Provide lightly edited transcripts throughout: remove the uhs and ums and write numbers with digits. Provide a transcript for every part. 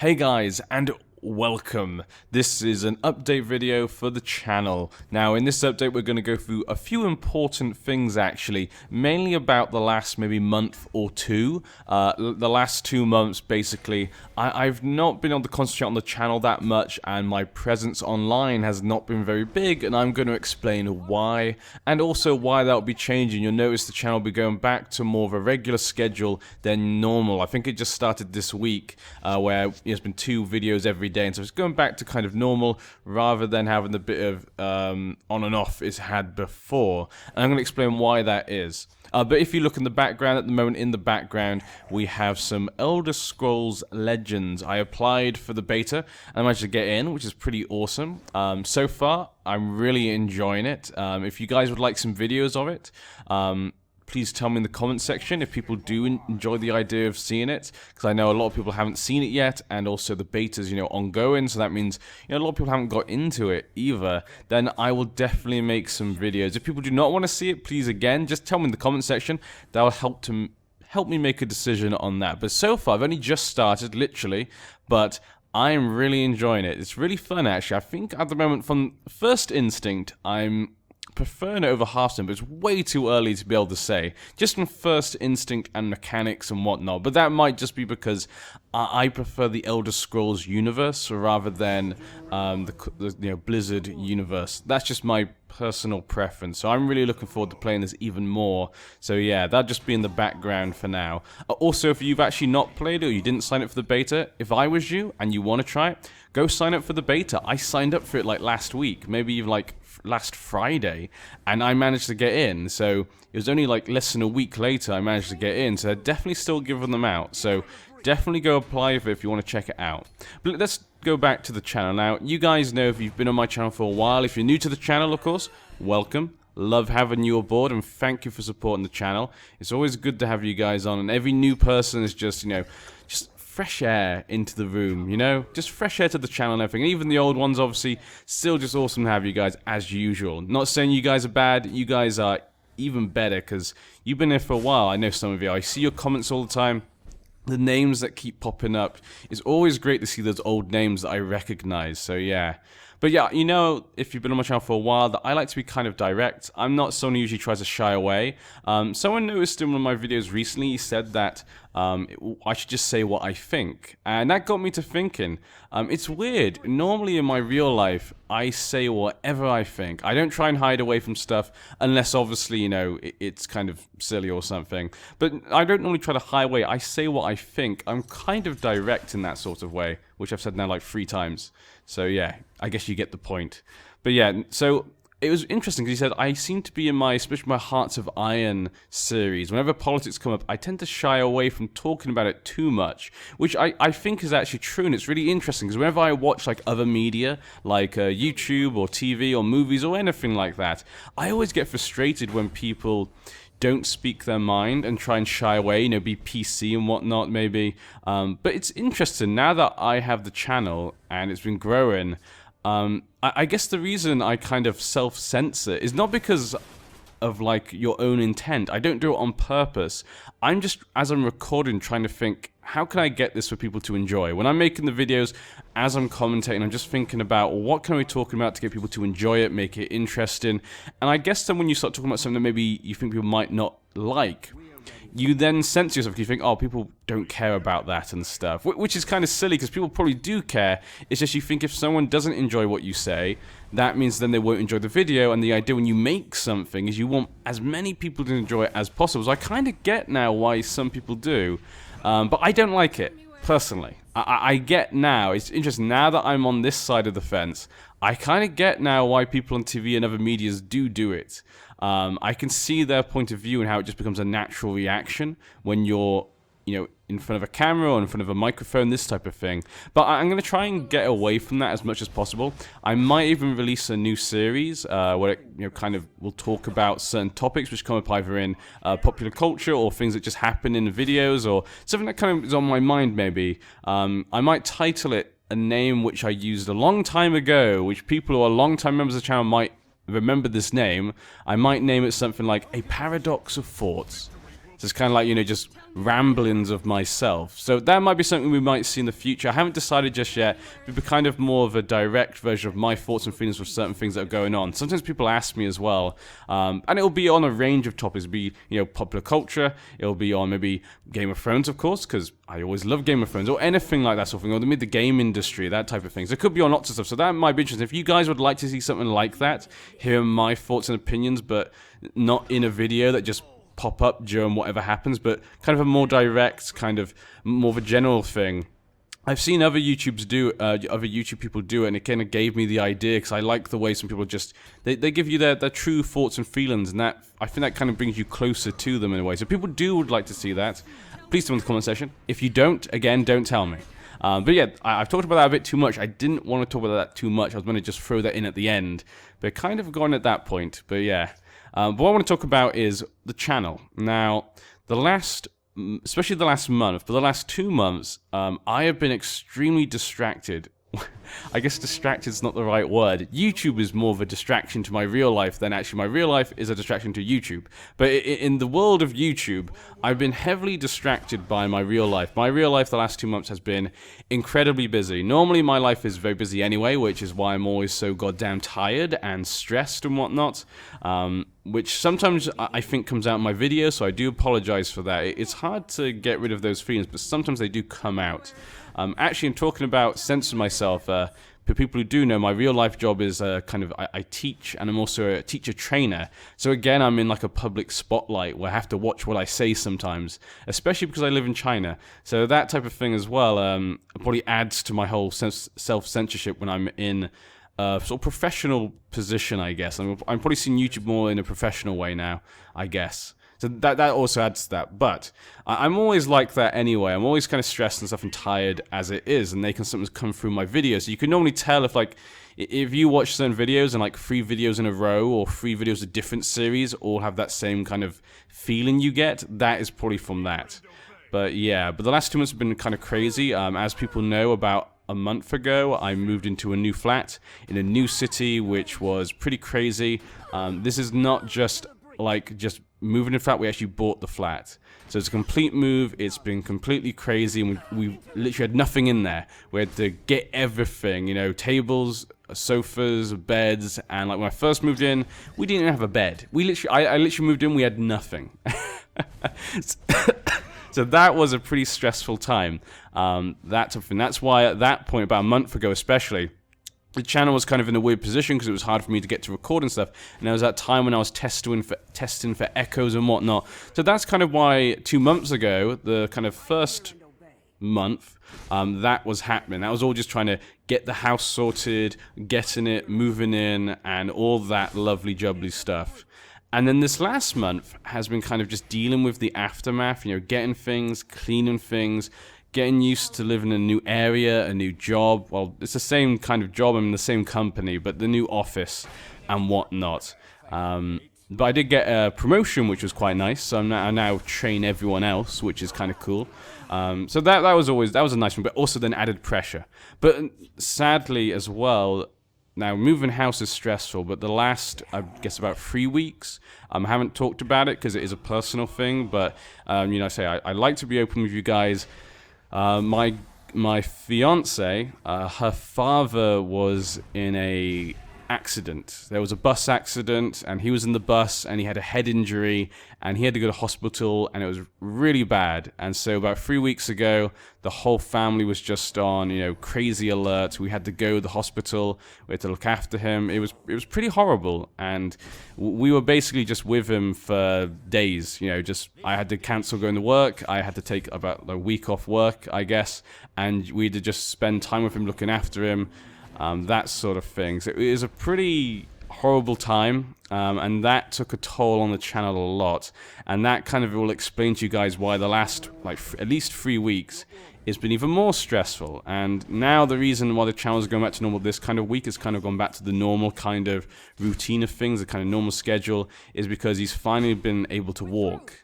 Hey guys, and welcome. This is an update video for the channel. Now in this update we're going to go through a few important things actually, mainly about the last maybe month or two. The last 2 months basically, I've not been able to concentrate on the channel that much and my presence online has not been very big, and I'm going to explain why and also why that will be changing. You'll notice the channel will be going back to more of a regular schedule than normal. I think it just started this week where there's been 2 videos every day, and so it's going back to kind of normal rather than having the bit of on and off it's had before, and I'm going to explain why that is. But if you look in the background at the moment, in the background we have some Elder Scrolls Legends. I applied for the beta and I managed to get in, which is pretty awesome. So far I'm really enjoying it. If you guys would like some videos of it, please tell me in the comment section if people do enjoy the idea of seeing it, because I know a lot of people haven't seen it yet, and also the beta's, ongoing, so that means, a lot of people haven't got into it either. Then I will definitely make some videos. If people do not want to see it, please, again, just tell me in the comment section. That'll help me make a decision on that. But so far, I've only just started, literally, but I'm really enjoying it. It's really fun, actually. I think at the moment, from first instinct, I'm preferring it over Hearthstone, but it's way too early to be able to say, just from first instinct and mechanics and whatnot. But that might just be because I prefer the Elder Scrolls universe rather than the Blizzard universe. That's just my personal preference, so I'm really looking forward to playing this even more. So yeah, that'll just be in the background for now. Also, if you've actually not played it or you didn't sign up for the beta, if I was you and you want to try it, go sign up for the beta. I signed up for it like last week, maybe even like last Friday, and I managed to get in. So it was only like less than a week later I managed to get in, so they're definitely still giving them out. So definitely go apply for it if you want to check it out. But let's go back to the channel now. You guys know, if you've been on my channel for a while, if you're new to the channel, of course, welcome. Love having you aboard, and thank you for supporting the channel. It's always good to have you guys on, and every new person is just, just fresh air into the room, just fresh air to the channel and everything. And even the old ones, obviously, still just awesome to have you guys as usual. Not saying you guys are bad, you guys are even better because you've been here for a while. I know some of you, I see your comments all the time. The names that keep popping up, it's always great to see those old names that I recognize, so yeah. But yeah, if you've been on my channel for a while, that I like to be kind of direct. I'm not someone who usually tries to shy away. Someone noticed in one of my videos recently, he said that I should just say what I think. And that got me to thinking. It's weird. Normally in my real life, I say whatever I think. I don't try and hide away from stuff, unless obviously, it's kind of silly or something. But I don't normally try to hide away. I say what I think. I'm kind of direct in that sort of way, which I've said now like 3 times. So yeah, I guess you get the point. But yeah, so it was interesting because he said, I seem to be in especially my Hearts of Iron series. Whenever politics come up, I tend to shy away from talking about it too much, which I think is actually true, and it's really interesting because whenever I watch like other media, like YouTube or TV or movies or anything like that, I always get frustrated when people don't speak their mind and try and shy away, be PC and whatnot maybe. But it's interesting, now that I have the channel and it's been growing, I guess the reason I kind of self-censor is not because of like your own intent. I don't do it on purpose. I'm just, as I'm recording, trying to think, how can I get this for people to enjoy? When I'm making the videos, as I'm commentating, I'm just thinking about what can we be talking about to get people to enjoy it, make it interesting. And I guess then when you start talking about something that maybe you think people might not like, you then censor yourself. You think, oh, people don't care about that and stuff, which is kind of silly because people probably do care. It's just you think if someone doesn't enjoy what you say, that means then they won't enjoy the video. And the idea when you make something is you want as many people to enjoy it as possible. So I kind of get now why some people do, but I don't like it personally. I get now, it's interesting, now that I'm on this side of the fence, I kind of get now why people on TV and other medias do it. I can see their point of view and how it just becomes a natural reaction when you're, in front of a camera or in front of a microphone, this type of thing. But I'm going to try and get away from that as much as possible. I might even release a new series where it, kind of will talk about certain topics which come up either in popular culture or things that just happen in videos or something that kind of is on my mind maybe. I might title it a name which I used a long time ago, which people who are long-time members of the channel might remember this name. I might name it something like A Paradox of Thoughts. So it's kind of like, you know, just ramblings of myself. So that might be something we might see in the future. I haven't decided just yet. It'd be kind of more of a direct version of my thoughts and feelings with certain things that are going on. Sometimes people ask me as well, and it'll be on a range of topics. It'll be, you know, popular culture. It'll be on maybe Game of Thrones, of course, because I always love Game of Thrones, or anything like that sort of thing, or the game industry, that type of thing. So it could be on lots of stuff. So that might be interesting. If you guys would like to see something like that, hear my thoughts and opinions, but not in a video that just pop up during whatever happens, but kind of a more direct, kind of more of a general thing. I've seen other YouTube people do it, and it kind of gave me the idea, because I like the way some people just, they give you their true thoughts and feelings, and that, I think that kind of brings you closer to them in a way. So people would like to see that. Please do in the comment section. If you don't, again, don't tell me. But yeah, I've talked about that a bit too much. I didn't want to talk about that too much. I was going to just throw that in at the end, but kind of gone at that point. But yeah. But what I want to talk about is the channel. Now, especially the last month, but the last 2 months, I have been extremely distracted. I guess distracted is not the right word. YouTube is more of a distraction to my real life than actually my real life is a distraction to YouTube. But in the world of YouTube, I've been heavily distracted by my real life. My real life the last 2 months has been incredibly busy. Normally my life is very busy anyway, which is why I'm always so goddamn tired and stressed and whatnot. Which sometimes I think comes out in my videos, so I do apologize for that. It's hard to get rid of those feelings, but sometimes they do come out. Actually, I'm talking about censoring myself. For people who do know, my real life job is I teach, and I'm also a teacher trainer. So again, I'm in like a public spotlight where I have to watch what I say sometimes, especially because I live in China. So that type of thing as well probably adds to my whole self-censorship when I'm in a sort of professional position, I guess. I'm probably seeing YouTube more in a professional way now, I guess. So that also adds to that. But I'm always like that anyway. I'm always kind of stressed and stuff and tired as it is, and they can sometimes come through my videos. So you can normally tell if you watch certain videos and like 3 videos in a row or 3 videos of different series all have that same kind of feeling you get, that is probably from that. But yeah, but the last 2 months have been kind of crazy. As people know, about a month ago, I moved into a new flat in a new city, which was pretty crazy. This is not just moving in flat, we actually bought the flat. So it's a complete move, it's been completely crazy, and we literally had nothing in there. We had to get everything, you know, tables, sofas, beds, and like when I first moved in, we didn't even have a bed. I literally moved in, we had nothing. So that was a pretty stressful time. That's why at that point, about a month ago especially, the channel was kind of in a weird position because it was hard for me to get to record and stuff. And there was that time when I was testing for echoes and whatnot. So that's kind of why 2 months ago, the kind of first month, that was happening. That was all just trying to get the house sorted, getting it, moving in, and all that lovely jubbly stuff. And then this last month has been kind of just dealing with the aftermath, you know, getting things, cleaning things, getting used to living in a new area, a new job. Well, it's the same kind of job, I'm in the same company, but the new office and whatnot. But I did get a promotion, which was quite nice, so I now train everyone else, which is kind of cool. So that was a nice one, but also then added pressure. But sadly as well, now, moving house is stressful, but the last, I guess, about 3 weeks, I haven't talked about it because it is a personal thing, but, you know, I like to be open with you guys. My fiance, her father was in a accident. There was a bus accident, and he was in the bus, and he had a head injury, and he had to go to hospital, and it was really bad. And so about 3 weeks ago, the whole family was just on, you know, crazy alert. We had to go to the hospital. We had to look after him. It was pretty horrible, and we were basically just with him for days. You know, I had to cancel going to work. I had to take about a week off work, I guess, and we had to just spend time with him, looking after him. That sort of thing. So it was a pretty horrible time, and that took a toll on the channel a lot. And that kind of will explain to you guys why the last, at least 3 weeks, it's been even more stressful. And now the reason why the channel is going back to normal this kind of week is kind of gone back to the normal kind of routine of things, the kind of normal schedule, is because he's finally been able to walk.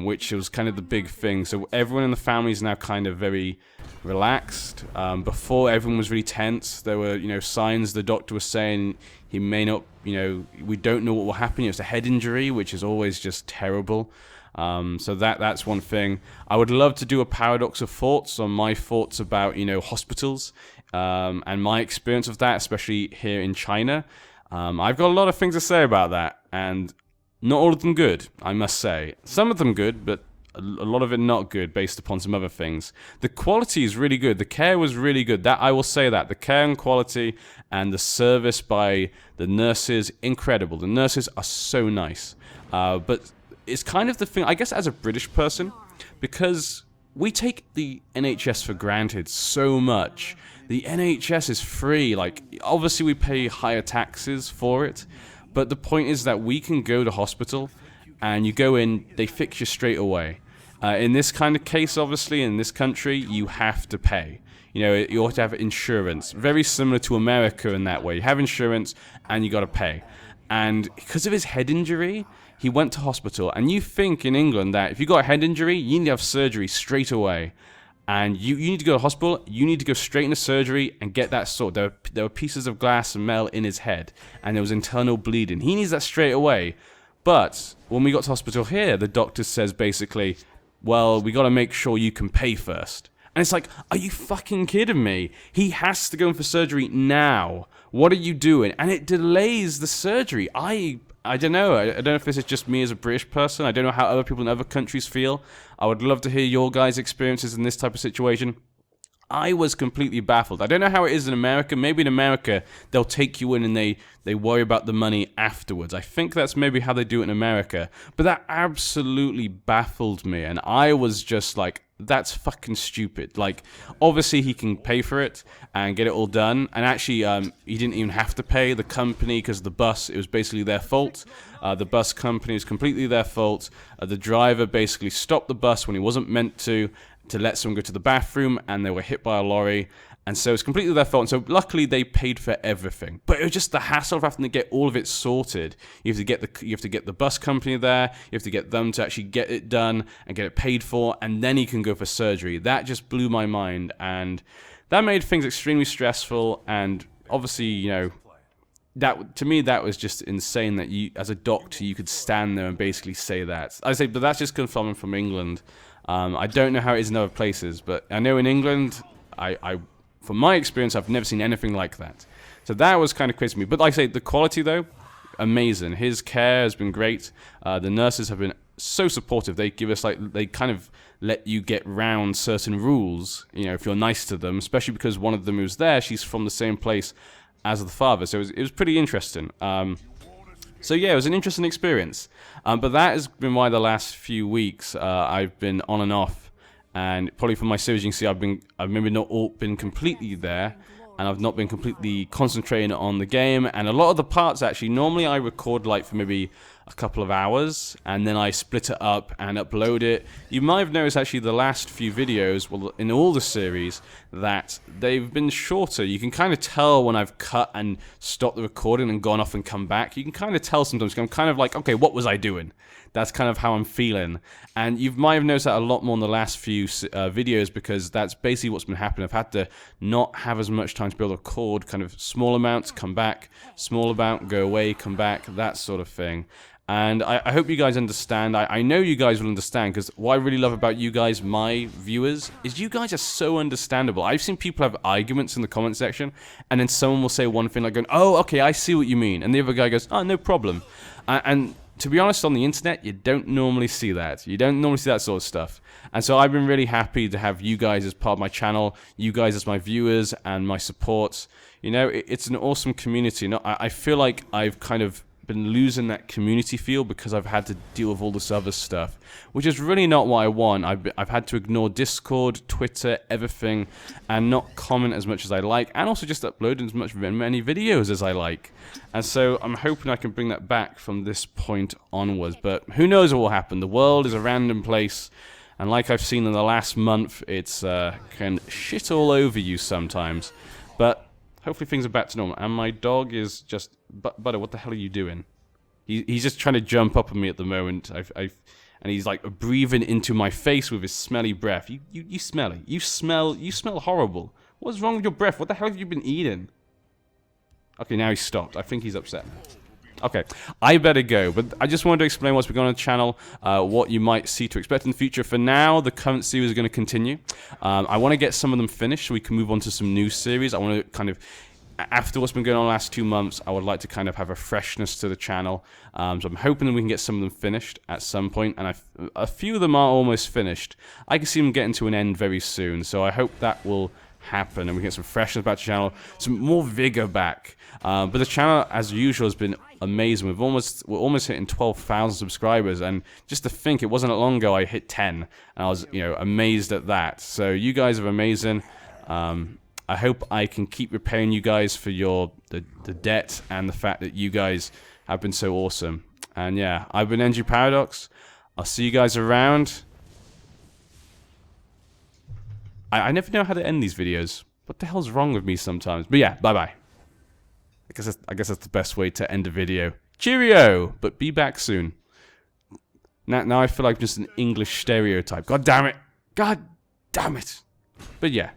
Which was kind of the big thing. So everyone in the family is now kind of very relaxed. Before, everyone was really tense. There were, you know, signs the doctor was saying he may not, you know, we don't know what will happen. It's a head injury, which is always just terrible. So that's one thing. I would love to do a paradox of thoughts on my thoughts about, you know, hospitals and my experience of that, especially here in China. I've got a lot of things to say about that, and not all of them good, I must say. Some of them good, but a lot of it not good based upon some other things. The quality is really good. The care was really good. That I will say that. The care and quality and the service by the nurses, incredible. The nurses are so nice. But it's kind of the thing, I guess as a British person, because we take the NHS for granted so much. The NHS is free. Like, obviously we pay higher taxes for it, but the point is that we can go to hospital and you go in, they fix you straight away. In this kind of case, obviously, in this country, you have to pay. You know, you have to have insurance. Very similar to America in that way. You have insurance and you got to pay. And because of his head injury, he went to hospital. And you think in England that if you got a head injury, you need to have surgery straight away. And you need to go to hospital, you need to go straight into surgery and get that sorted. There were pieces of glass and metal in his head, and there was internal bleeding. He needs that straight away. But when we got to hospital here, the doctor says basically, well, we got to make sure you can pay first. And it's like, are you fucking kidding me? He has to go in for surgery now. What are you doing? And it delays the surgery. I don't know. I don't know if this is just me as a British person. I don't know how other people in other countries feel. I would love to hear your guys' experiences in this type of situation. I was completely baffled. I don't know how it is in America. Maybe in America, they'll take you in and they worry about the money afterwards. I think that's maybe how they do it in America. But that absolutely baffled me. And I was just like, that's fucking stupid. Like, obviously he can pay for it and get it all done. And actually, he didn't even have to pay the company because the bus, it was basically their fault. The bus company was completely their fault. The driver basically stopped the bus when he wasn't meant to let someone go to the bathroom, and they were hit by a lorry. And so it's completely their fault. And so luckily they paid for everything. But it was just the hassle of having to get all of it sorted. You have to get the bus company there. You have to get them to actually get it done and get it paid for, and then you can go for surgery. That just blew my mind, and that made things extremely stressful. And obviously, you know, that to me that was just insane that you, as a doctor, you could stand there and basically say that. I say, but that's just confirming from England. I don't know how it is in other places, but I know in England, from my experience, I've never seen anything like that. So that was kind of crazy to me. But like I say, the quality, though, amazing. His care has been great. The nurses have been so supportive. They give us, like, they kind of let you get round certain rules, you know, if you're nice to them, especially because one of them who's there, she's from the same place as the father. So it was pretty interesting. So yeah, it was an interesting experience. But that has been why the last few weeks I've been on and off. And probably from my series, you can see I've maybe not all been completely there, and I've not been completely concentrating on the game. And a lot of the parts, actually, normally I record like for maybe a couple of hours, and then I split it up and upload it. You might have noticed actually the last few videos, well, in all the series, that they've been shorter. You can kind of tell when I've cut and stopped the recording and gone off and come back. You can kind of tell sometimes. I'm kind of like, okay, what was I doing? That's kind of how I'm feeling. And you might have noticed that a lot more in the last few videos, because that's basically what's been happening. I've had to not have as much time to be able to record kind of small amounts, come back, small amount, go away, come back, that sort of thing. And I hope you guys understand. I know you guys will understand, because what I really love about you guys, my viewers, is you guys are so understandable. I've seen people have arguments in the comment section, and then someone will say one thing like going, oh, okay, I see what you mean. And the other guy goes, oh, no problem. And to be honest, on the internet, you don't normally see that. You don't normally see that sort of stuff. And so I've been really happy to have you guys as part of my channel, you guys as my viewers and my support. You know, it's an awesome community. I feel like I've kind of been losing that community feel because I've had to deal with all this other stuff, which is really not what I want. I've had to ignore Discord, Twitter, everything, and not comment as much as I like, and also just upload as many videos as I like. And so I'm hoping I can bring that back from this point onwards, but who knows what will happen. The world is a random place, and like I've seen in the last month, it's can shit all over you sometimes, but hopefully things are back to normal. And my dog is just... Butter, what the hell are you doing? He's just trying to jump up on me at the moment. And he's like breathing into my face with his smelly breath. You smell it. You smell horrible. What's wrong with your breath? What the hell have you been eating? Okay, now he's stopped. I think he's upset. Okay, I better go, but I just wanted to explain what's been going on the channel, what you might see to expect in the future. For now, the current series is going to continue. I want to get some of them finished so we can move on to some new series. I want to kind of, after what's been going on the last 2 months, I would like to kind of have a freshness to the channel. So I'm hoping that we can get some of them finished at some point, and a few of them are almost finished. I can see them getting to an end very soon, so I hope that will happen and we get some freshness back to the channel, some more vigor back. But the channel, as usual, has been amazing. We're almost hitting 12,000 subscribers, and just to think, it wasn't that long ago I hit 10, and I was, you know, amazed at that. So you guys are amazing. I hope I can keep repaying you guys for the debt and the fact that you guys have been so awesome. And yeah, I've been NG Paradox. I'll see you guys around. I never know how to end these videos. What the hell's wrong with me sometimes? But yeah, bye-bye. I guess that's the best way to end a video. Cheerio! But be back soon. Now I feel like just an English stereotype. God damn it! God damn it! But yeah.